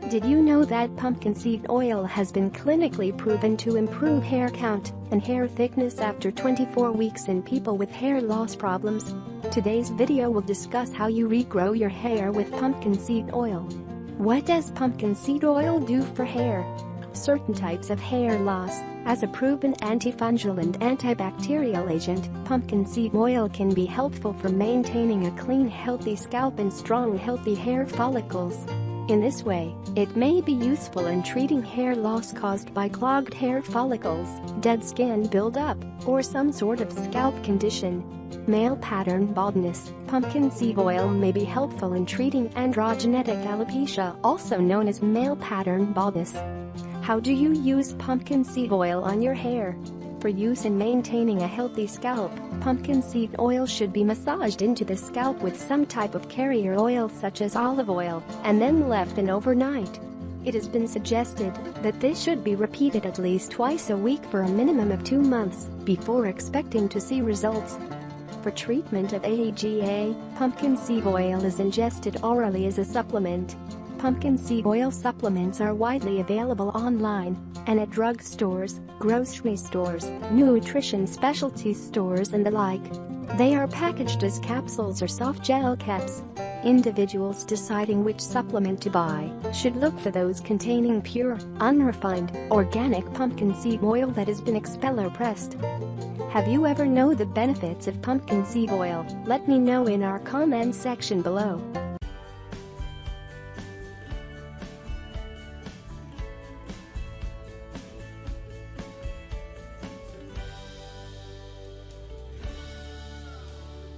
Did you know that pumpkin seed oil has been clinically proven to improve hair count and hair thickness after 24 weeks in people with hair loss problems? Today's video will discuss how you regrow your hair with pumpkin seed oil. What does pumpkin seed oil do for hair? Certain types of hair loss. As a proven antifungal and antibacterial agent, pumpkin seed oil can be helpful for maintaining a clean, healthy scalp and strong, healthy hair follicles. In this way, it may be useful in treating hair loss caused by clogged hair follicles, dead skin buildup, or some sort of scalp condition. Male pattern baldness. Pumpkin seed oil may be helpful in treating androgenetic alopecia, also known as male pattern baldness. How do you use pumpkin seed oil on your hair? For use in maintaining a healthy scalp, pumpkin seed oil should be massaged into the scalp with some type of carrier oil such as olive oil, and then left in overnight. It has been suggested that this should be repeated at least twice a week for a minimum of 2 months before expecting to see results. For treatment of AGA, pumpkin seed oil is ingested orally as a supplement. Pumpkin seed oil supplements are widely available online and at drug stores, grocery stores, nutrition specialty stores and the like. They are packaged as capsules or soft gel caps. Individuals deciding which supplement to buy should look for those containing pure, unrefined, organic pumpkin seed oil that has been expeller pressed. Have you ever known the benefits of pumpkin seed oil? Let me know in our comment section below.